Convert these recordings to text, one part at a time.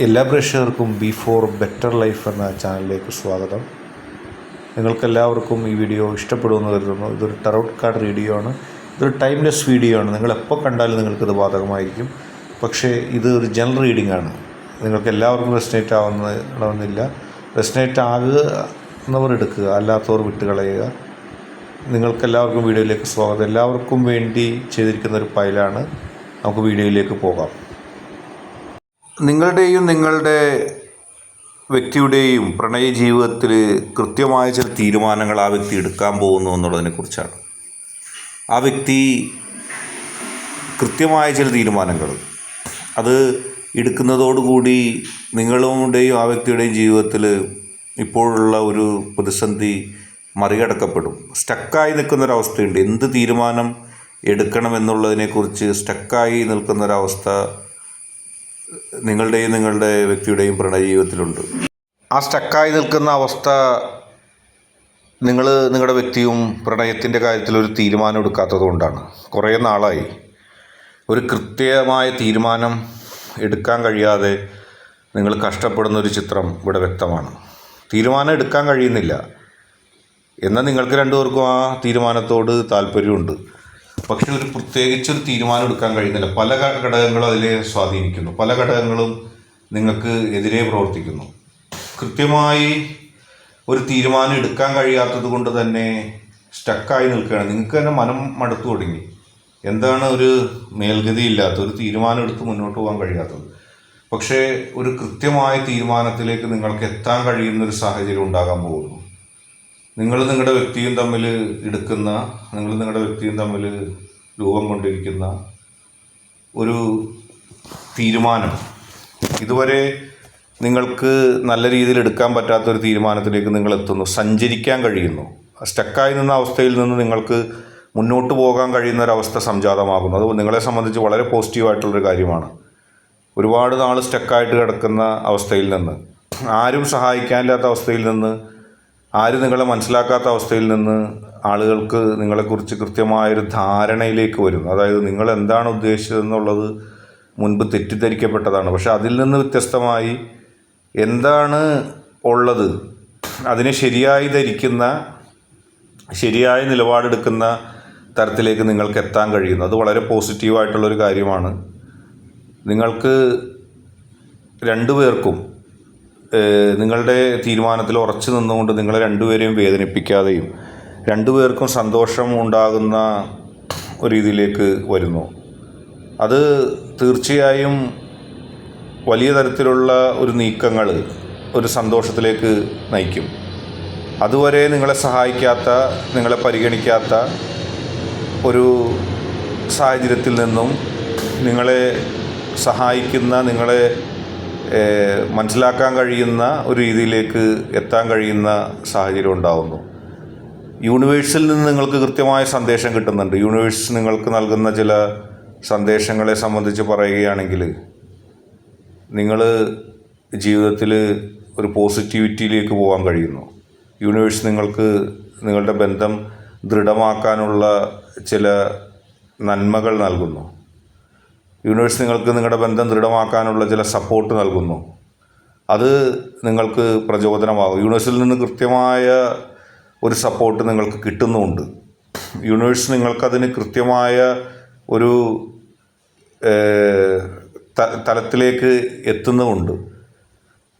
എല്ലാ പ്രേക്ഷകർക്കും ബി4 better life എന്ന ചാനലിലേക്ക് സ്വാഗതം. നിങ്ങൾക്കെല്ലാവർക്കും ഈ വീഡിയോ ഇഷ്ടപ്പെടുമെന്ന് കരുതുന്നു. ഇതൊരു ടറോട്ട് കാർഡ് വീഡിയോ ആണ്. ഇതൊരു ടൈംലെസ് വീഡിയോ ആണ്. നിങ്ങളെപ്പോൾ കണ്ടാലും നിങ്ങൾക്കിത് ബാധകമായിരിക്കും. പക്ഷേ ഇത് ഒരു ജനറൽ റീഡിംഗ് ആണ്. നിങ്ങൾക്ക് എല്ലാവർക്കും റെസിനേറ്റ് ആവണമെന്നില്ല. റെസിനേറ്റ് ആകുന്നവർ എടുക്കുക, അല്ലാത്തവർ വിട്ടുകളയുക. നിങ്ങൾക്കെല്ലാവർക്കും വീഡിയോയിലേക്ക് സ്വാഗതം. എല്ലാവർക്കും വേണ്ടി ചെയ്തിരിക്കുന്ന ഒരു ഫയലാണ്. നമുക്ക് വീഡിയോയിലേക്ക് പോകാം. നിങ്ങളുടെയും നിങ്ങളുടെ വ്യക്തിയുടെയും പ്രണയ ജീവിതത്തിൽ കൃത്യമായ ചില തീരുമാനങ്ങൾ ആ വ്യക്തി എടുക്കാൻ പോകുന്നു എന്നുള്ളതിനെക്കുറിച്ചാണ്. ആ വ്യക്തി കൃത്യമായ ചില തീരുമാനങ്ങൾ അത് എടുക്കുന്നതോടുകൂടി നിങ്ങളുടെയും ആ വ്യക്തിയുടെയും ജീവിതത്തിൽ ഇപ്പോഴുള്ള ഒരു പ്രതിസന്ധി മറികടക്കപ്പെടും. സ്റ്റക്കായി നിൽക്കുന്നൊരവസ്ഥയുണ്ട്. എന്ത് തീരുമാനം എടുക്കണമെന്നുള്ളതിനെക്കുറിച്ച് സ്റ്റക്കായി നിൽക്കുന്നൊരവസ്ഥ നിങ്ങളുടെയും നിങ്ങളുടെ വ്യക്തിയുടെയും പ്രണയ ജീവിതത്തിലുണ്ട്. ആ സ്റ്റക്കായി നിൽക്കുന്ന അവസ്ഥ നിങ്ങളുടെ വ്യക്തിയും പ്രണയത്തിൻ്റെ കാര്യത്തിൽ ഒരു തീരുമാനം എടുക്കാത്തത് കൊണ്ടാണ്. കുറേ നാളായി ഒരു കൃത്യമായ തീരുമാനം എടുക്കാൻ കഴിയാതെ നിങ്ങൾ കഷ്ടപ്പെടുന്നൊരു ചിത്രം ഇവിടെ വ്യക്തമാണ്. തീരുമാനം എടുക്കാൻ കഴിയുന്നില്ല. എന്നാൽ നിങ്ങൾക്ക് രണ്ടുപേർക്കും ആ തീരുമാനത്തോട് താല്പര്യമുണ്ട്. പക്ഷെ പ്രത്യേകിച്ചൊരു തീരുമാനം എടുക്കാൻ കഴിയുന്നില്ല. പല ഘടകങ്ങളും അതിനെ സ്വാധീനിക്കുന്നു. പല ഘടകങ്ങളും നിങ്ങൾക്ക് എതിരെ പ്രവർത്തിക്കുന്നു. കൃത്യമായി ഒരു തീരുമാനം എടുക്കാൻ കഴിയാത്തത് കൊണ്ട് തന്നെ സ്റ്റക്കായി നിൽക്കുകയാണ്. നിങ്ങൾക്ക് തന്നെ മനം മടുത്തു തുടങ്ങി. എന്താണ് ഒരു മേൽഗതിയില്ലാത്ത ഒരു തീരുമാനം എടുത്ത് മുന്നോട്ട് പോകാൻ കഴിയാത്തത്? പക്ഷേ ഒരു കൃത്യമായ തീരുമാനത്തിലേക്ക് നിങ്ങൾക്ക് എത്താൻ കഴിയുന്നൊരു സാഹചര്യം ഉണ്ടാകാൻ പോകുന്നു. നിങ്ങളുടെ വ്യക്തിയും തമ്മിൽ നിങ്ങളുടെ വ്യക്തിയും തമ്മിൽ രൂപം കൊണ്ടിരിക്കുന്ന ഒരു തീരുമാനം ഇതുവരെ നിങ്ങൾക്ക് നല്ല രീതിയിൽ എടുക്കാൻ പറ്റാത്തൊരു തീരുമാനത്തിലേക്ക് നിങ്ങൾ എത്തുന്നു. സഞ്ചരിക്കാൻ കഴിയുന്നു. സ്റ്റക്കായി നിന്ന അവസ്ഥയിൽ നിന്ന് നിങ്ങൾക്ക് മുന്നോട്ട് പോകാൻ കഴിയുന്ന ഒരവസ്ഥ സംജാതമാകുന്നു. അത് നിങ്ങളെ സംബന്ധിച്ച് വളരെ പോസിറ്റീവായിട്ടുള്ളൊരു കാര്യമാണ്. ഒരുപാട് നാൾ സ്റ്റക്കായിട്ട് കിടക്കുന്ന അവസ്ഥയിൽ നിന്ന്, ആരും സഹായിക്കാനില്ലാത്ത അവസ്ഥയിൽ നിന്ന്, ആരും നിങ്ങളെ മനസ്സിലാക്കാത്ത അവസ്ഥയിൽ നിന്ന് ആളുകൾക്ക് നിങ്ങളെക്കുറിച്ച് കൃത്യമായൊരു ധാരണയിലേക്ക് വരും. അതായത് നിങ്ങൾ എന്താണ് ഉദ്ദേശിച്ചതെന്നുള്ളത് മുൻപ് തെറ്റിദ്ധരിക്കപ്പെട്ടതാണ്. പക്ഷെ അതിൽ നിന്ന് വ്യത്യസ്തമായി എന്താണ് ഉള്ളത് അതിനെ ശരിയായി ധരിക്കുന്ന, ശരിയായ നിലപാടെടുക്കുന്ന തരത്തിലേക്ക് നിങ്ങൾക്ക് എത്താൻ കഴിയുന്നു. അത് വളരെ പോസിറ്റീവായിട്ടുള്ളൊരു കാര്യമാണ്. നിങ്ങൾക്ക് രണ്ടുപേർക്കും നിങ്ങളുടെ തീരുമാനത്തിൽ ഉറച്ചു നിന്നുകൊണ്ട് നിങ്ങളെ രണ്ടുപേരെയും വേദനിപ്പിക്കാതെയും രണ്ടുപേർക്കും സന്തോഷം ഉണ്ടാകുന്ന ഒരു രീതിയിലേക്ക് വരുന്നു. അത് തീർച്ചയായും വലിയ തരത്തിലുള്ള ഒരു നീക്കങ്ങൾ ഒരു സന്തോഷത്തിലേക്ക് നയിക്കും. അതുവരെ നിങ്ങളെ സഹായിക്കാത്ത, നിങ്ങളെ പരിഗണിക്കാത്ത ഒരു സാഹചര്യത്തിൽ നിന്നും നിങ്ങളെ സഹായിക്കുന്ന, നിങ്ങളെ മനസ്സിലാക്കാൻ കഴിയുന്ന ഒരു രീതിയിലേക്ക് എത്താൻ കഴിയുന്ന സാഹചര്യം ഉണ്ടാകുന്നു. യൂണിവേഴ്സിൽ നിന്ന് നിങ്ങൾക്ക് കൃത്യമായ സന്ദേശം കിട്ടുന്നുണ്ട്. യൂണിവേഴ്സ് നിങ്ങൾക്ക് നൽകുന്ന ചില സന്ദേശങ്ങളെ സംബന്ധിച്ച് പറയുകയാണെങ്കിൽ നിങ്ങൾ ജീവിതത്തിൽ ഒരു പോസിറ്റിവിറ്റിയിലേക്ക് പോകാൻ കഴിയുന്നു. യൂണിവേഴ്സ് നിങ്ങൾക്ക് നിങ്ങളുടെ ബന്ധം ദൃഢമാക്കാനുള്ള ചില നന്മകൾ നൽകുന്നു. യൂണിവേഴ്സ് നിങ്ങൾക്ക് നിങ്ങളുടെ ബന്ധം ദൃഢമാക്കാനുള്ള ചില സപ്പോർട്ട് നൽകുന്നു. അത് നിങ്ങൾക്ക് പ്രചോദനമാകും. യൂണിവേഴ്സിൽ നിന്ന് കൃത്യമായ ഒരു സപ്പോർട്ട് നിങ്ങൾക്ക് കിട്ടുന്നുമുണ്ട്. യൂണിവേഴ്സ് നിങ്ങൾക്കതിന് കൃത്യമായ ഒരു തലത്തിലേക്ക് എത്തുന്നുമുണ്ട്.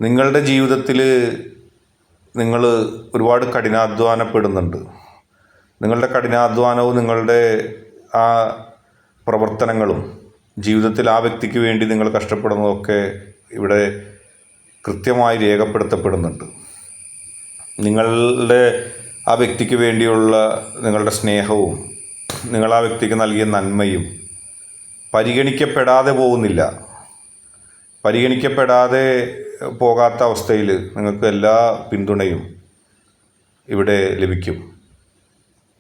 നിങ്ങളുടെ ജീവിതത്തിൽ നിങ്ങൾ ഒരുപാട് കഠിനാധ്വാനപ്പെടുന്നുണ്ട്. നിങ്ങളുടെ കഠിനാധ്വാനവും നിങ്ങളുടെ ആ പ്രവർത്തനങ്ങളും ജീവിതത്തിൽ ആ വ്യക്തിക്ക് വേണ്ടി നിങ്ങൾ കഷ്ടപ്പെടുന്നതൊക്കെ ഇവിടെ കൃത്യമായി രേഖപ്പെടുത്തപ്പെടുന്നുണ്ട്. നിങ്ങളുടെ ആ വ്യക്തിക്ക് വേണ്ടിയുള്ള നിങ്ങളുടെ സ്നേഹവും നിങ്ങൾ ആ വ്യക്തിക്ക് നൽകിയ നന്മയും പരിഗണിക്കപ്പെടാതെ പോകുന്നില്ല. പരിഗണിക്കപ്പെടാതെ പോകാത്ത അവസ്ഥയിൽ നിങ്ങൾക്ക് എല്ലാ പിന്തുണയും ഇവിടെ ലഭിക്കും.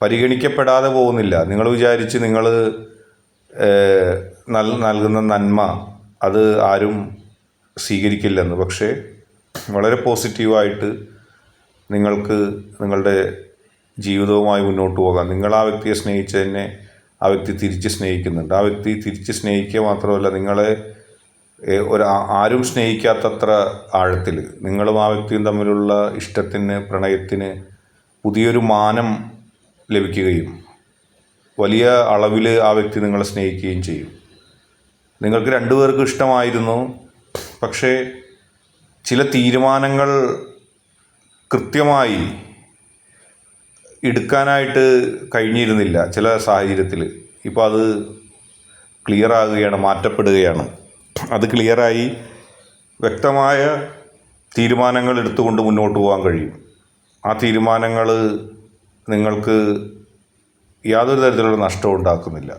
പരിഗണിക്കപ്പെടാതെ പോകുന്നില്ല. നിങ്ങൾ വിചാരിച്ച് നിങ്ങൾ നൽകുന്ന നന്മ അത് ആരും സ്വീകരിക്കില്ലെന്ന്. പക്ഷേ വളരെ പോസിറ്റീവായിട്ട് നിങ്ങൾക്ക് നിങ്ങളുടെ ജീവിതവുമായി മുന്നോട്ട് പോകാം. നിങ്ങൾ ആ വ്യക്തിയെ സ്നേഹിച്ചതിനെ ആ വ്യക്തി തിരിച്ച് സ്നേഹിക്കുന്നുണ്ട്. ആ വ്യക്തി തിരിച്ച് സ്നേഹിക്കുക മാത്രമല്ല, നിങ്ങളെ ആരും സ്നേഹിക്കാത്തത്ര ആഴത്തിൽ നിങ്ങളും ആ വ്യക്തിയും തമ്മിലുള്ള ഇഷ്ടത്തിന്, പ്രണയത്തിന് പുതിയൊരു മാനം ലഭിക്കുകയും വലിയ അളവിൽ ആ വ്യക്തി നിങ്ങളെ സ്നേഹിക്കുകയും ചെയ്യും. നിങ്ങൾക്ക് രണ്ടുപേർക്കും ഇഷ്ടമായിരുന്നു, പക്ഷേ ചില തീരുമാനങ്ങൾ കൃത്യമായി എടുക്കാനായിട്ട് കഴിഞ്ഞിരുന്നില്ല ചില സാഹചര്യത്തിൽ. ഇപ്പോൾ അത് ക്ലിയർ ആകുകയാണ്, മാറ്റപ്പെടുകയാണ്. അത് ക്ലിയറായി വ്യക്തമായ തീരുമാനങ്ങൾ എടുത്തുകൊണ്ട് മുന്നോട്ട് പോകാൻ കഴിയും. ആ തീരുമാനങ്ങൾ നിങ്ങൾക്ക് യാതൊരു തരത്തിലുള്ള നഷ്ടവും ഉണ്ടാക്കുന്നില്ല.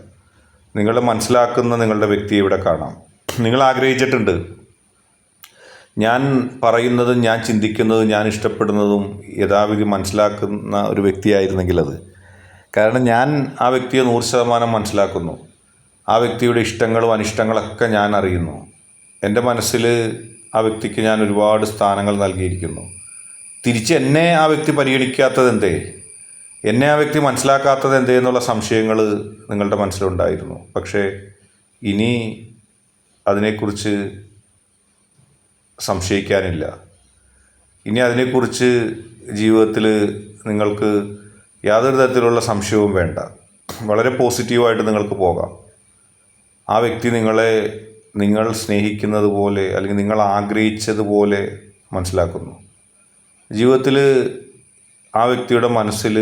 നിങ്ങളെ മനസ്സിലാക്കുന്ന നിങ്ങളുടെ വ്യക്തിയെ ഇവിടെ കാണാം. നിങ്ങൾ ആഗ്രഹിച്ചിട്ടുണ്ട്, ഞാൻ പറയുന്നതും ഞാൻ ചിന്തിക്കുന്നതും ഞാൻ ഇഷ്ടപ്പെടുന്നതും യഥാവിധി മനസ്സിലാക്കുന്ന ഒരു വ്യക്തിയായിരുന്നെങ്കിൽ അത്. കാരണം ഞാൻ ആ വ്യക്തിയെ 100% മനസ്സിലാക്കുന്നു. ആ വ്യക്തിയുടെ ഇഷ്ടങ്ങളും അനിഷ്ടങ്ങളൊക്കെ ഞാൻ അറിയുന്നു. എൻ്റെ മനസ്സിൽ ആ വ്യക്തിക്ക് ഞാൻ ഒരുപാട് സ്ഥാനങ്ങൾ നൽകിയിരിക്കുന്നു. തിരിച്ച് എന്നെ ആ വ്യക്തി പരിഗണിക്കാത്തത് എന്തേ, എന്നെ ആ വ്യക്തി മനസ്സിലാക്കാത്തത് എന്തേ എന്നുള്ള സംശയങ്ങൾ നിങ്ങളുടെ മനസ്സിലുണ്ടായിരുന്നു. പക്ഷേ ഇനി അതിനെക്കുറിച്ച് സംശയിക്കാനില്ല. ഇനി അതിനെക്കുറിച്ച് ജീവിതത്തിൽ നിങ്ങൾക്ക് യാതൊരു തരത്തിലുള്ള സംശയവും വേണ്ട. വളരെ പോസിറ്റീവായിട്ട് നിങ്ങൾക്ക് പോകാം. ആ വ്യക്തി നിങ്ങൾ സ്നേഹിക്കുന്നത് പോലെ അല്ലെങ്കിൽ നിങ്ങൾ ആഗ്രഹിച്ചതുപോലെ മനസ്സിലാക്കുന്നു. ജീവിതത്തിൽ ആ വ്യക്തിയുടെ മനസ്സിൽ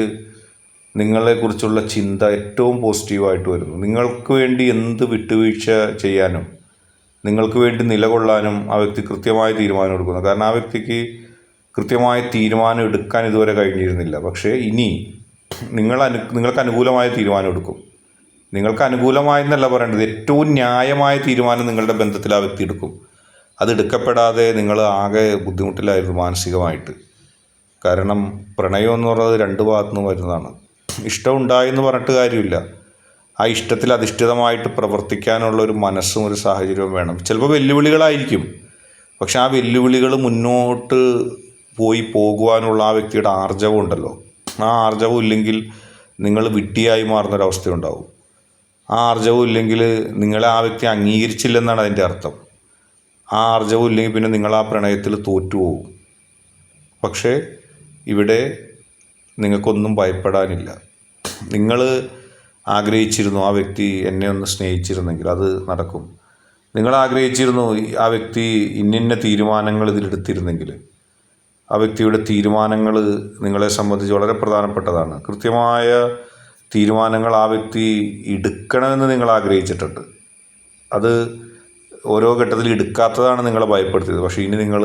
നിങ്ങളെക്കുറിച്ചുള്ള ചിന്ത ഏറ്റവും പോസിറ്റീവായിട്ട് വരുന്നു. നിങ്ങൾക്ക് വേണ്ടി എന്ത് വിട്ടുവീഴ്ച ചെയ്യാനും നിങ്ങൾക്ക് വേണ്ടി നിലകൊള്ളാനും ആ വ്യക്തി കൃത്യമായ തീരുമാനം എടുക്കുന്നു. കാരണം ആ വ്യക്തിക്ക് കൃത്യമായ തീരുമാനം എടുക്കാൻ ഇതുവരെ കഴിഞ്ഞിരുന്നില്ല. പക്ഷേ ഇനി നിങ്ങൾക്ക് അനുകൂലമായ തീരുമാനം എടുക്കും. നിങ്ങൾക്ക് അനുകൂലമായെന്നല്ല പറയേണ്ടത്, ഏറ്റവും ന്യായമായ തീരുമാനം നിങ്ങളുടെ ബന്ധത്തിൽ ആ വ്യക്തി എടുക്കും. അത് എടുക്കപ്പെടാതെ നിങ്ങൾ ആകെ ബുദ്ധിമുട്ടിലായിരുന്നു മാനസികമായിട്ട്. കാരണം പ്രണയം എന്ന് പറയുന്നത് രണ്ട് ഭാഗത്തുനിന്നും വരുന്നതാണ്. ഇഷ്ടം ഉണ്ടായെന്ന് പറഞ്ഞിട്ട് കാര്യമില്ല. ആ ഇഷ്ടത്തിൽ അധിഷ്ഠിതമായിട്ട് പ്രവർത്തിക്കാനുള്ള ഒരു മനസ്സും ഒരു സാഹചര്യവും വേണം. ചിലപ്പോൾ വെല്ലുവിളികളായിരിക്കും, പക്ഷെ ആ വെല്ലുവിളികൾ മുന്നോട്ട് പോകുവാനുള്ള ആ വ്യക്തിയുടെ ആർജവം ഉണ്ടല്ലോ, ആ ആർജവം ഇല്ലെങ്കിൽ നിങ്ങൾ വിഡ്ഢിയായി മാറുന്നൊരവസ്ഥയുണ്ടാവും. ആ ആർജവം ഇല്ലെങ്കിൽ നിങ്ങളെ ആ വ്യക്തി അംഗീകരിച്ചില്ലെന്നാണ് അതിൻ്റെ അർത്ഥം. ആ ആർജവം ഇല്ലെങ്കിൽ പിന്നെ നിങ്ങൾ ആ പ്രണയത്തിൽ തോറ്റുപോകും. പക്ഷേ ഇവിടെ നിങ്ങൾക്കൊന്നും ഭയപ്പെടാനില്ല. നിങ്ങൾ ആഗ്രഹിച്ചിരുന്നു ആ വ്യക്തി എന്നെ ഒന്ന് സ്നേഹിച്ചിരുന്നെങ്കിൽ അത് നടക്കും. നിങ്ങൾ ആഗ്രഹിച്ചിരുന്നു ആ വ്യക്തി ഇന്നിന്ന തീരുമാനങ്ങൾ ഇതിലെടുത്തിരുന്നെങ്കിൽ. ആ വ്യക്തിയുടെ തീരുമാനങ്ങൾ നിങ്ങളെ സംബന്ധിച്ച് വളരെ പ്രധാനപ്പെട്ടതാണ്. കൃത്യമായ തീരുമാനങ്ങൾ ആ വ്യക്തി എടുക്കണമെന്ന് നിങ്ങൾ ആഗ്രഹിച്ചിട്ടുണ്ട്. അത് ഓരോ ഘട്ടത്തിൽ എടുക്കാത്തതാണ് നിങ്ങളെ ഭയപ്പെടുത്തിയത്. പക്ഷേ ഇനി നിങ്ങൾ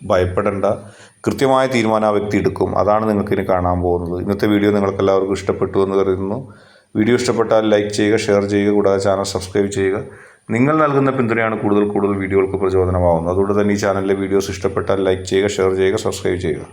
ഭയപ്പെടേണ്ട, കൃത്യമായ തീരുമാനം ആ വ്യക്തി എടുക്കും. അതാണ് നിങ്ങൾക്കിനി കാണാൻ പോകുന്നത്. ഇന്നത്തെ വീഡിയോ നിങ്ങൾക്ക് എല്ലാവർക്കും ഇഷ്ടപ്പെട്ടു എന്ന് കരുതുന്നു. വീഡിയോ ഇഷ്ടപ്പെട്ടാൽ ലൈക്ക് ചെയ്യുക, ഷെയർ ചെയ്യുക, കൂടാതെ ചാനൽ സബ്സ്ക്രൈബ് ചെയ്യുക. നിങ്ങൾ നൽകുന്ന പിന്തുണയാണ് കൂടുതൽ വീഡിയോകൾക്ക് പ്രചോദനമാകുന്നത്. അതുകൊണ്ട് തന്നെ ഈ ചാനലിലെ വീഡിയോസ് ഇഷ്ടപ്പെട്ടാൽ ലൈക്ക് ചെയ്യുക, ഷെയർ ചെയ്യുക, സബ്സ്ക്രൈബ് ചെയ്യുക.